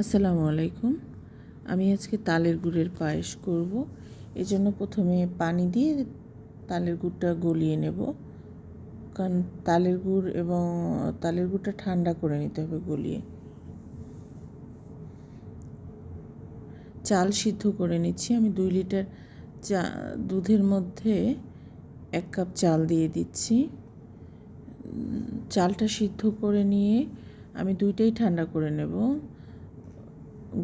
আসসালামু আলাইকুম। আমি আজকে তালের গুড়ের পায়েস করব। এজন্য প্রথমে পানি দিয়ে তালের গুড়টা গলিয়ে নেব, কারণ তালের গুড়টা ঠান্ডা করে নিতে হবে গলিয়ে। চাল সিদ্ধ করে নিচ্ছি। আমি 2 লিটার দুধের মধ্যে 1 কাপ চাল দিয়ে দিচ্ছি। চালটা সিদ্ধ করে নিয়ে আমি দুইটাই ঠান্ডা করে নেব,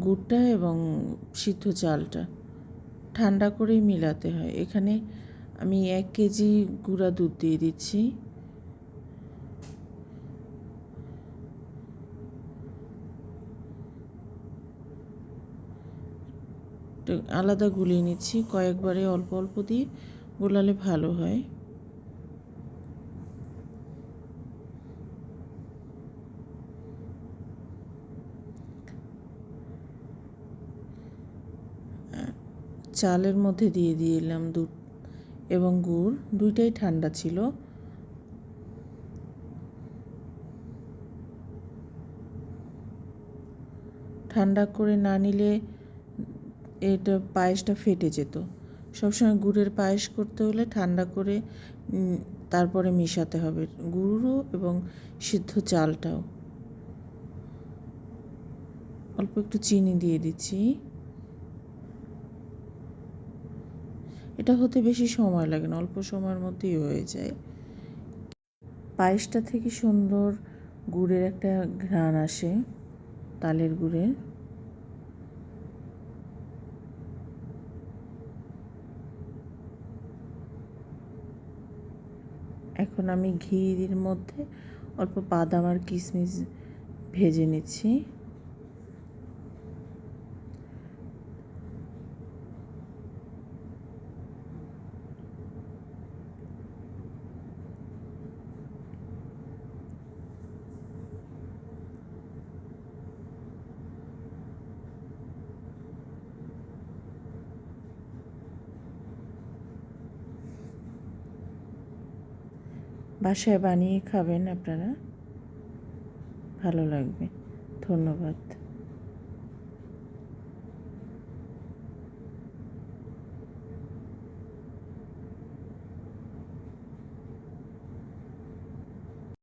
গুড়টা এবং সিদ্ধ চালটা ঠান্ডা করেই মিলাতে হয়। এখানে আমি 1 কেজি গুঁড়া দুধ দিয়ে দিচ্ছি। আলাদা গুলিয়ে নিচ্ছি, কয়েকবারে অল্প অল্প দিয়ে গোলালে ভালো হয়। চালের মধ্যে দিয়ে দিলাম দুধ এবং গুড়, দুইটাই ঠান্ডা ছিল। ঠান্ডা করে না নিলে এটা পায়েসটা ফেটে যেত। সবসময় গুড়ের পায়েস করতে হলে ঠান্ডা করে তারপরে মেশাতে হবে গুঁড়ো এবং সিদ্ধ চালটাও। অল্প একটু চিনি দিয়ে দিচ্ছি। এটা হতে বেশি সময় লাগে না, অল্প সময়ের মধ্যেই হয়ে যায়। পায়েসটা থেকে সুন্দর গুড়ের একটা ঘ্রাণ আসে, তালের গুড়ের। এখন আমি ঘির মধ্যে অল্প বাদাম আর কিশমিশ ভেজে নিচ্ছি। বাসায় বানিয়ে খাবেন আপনারা, ভালো লাগবে। ধন্যবাদ।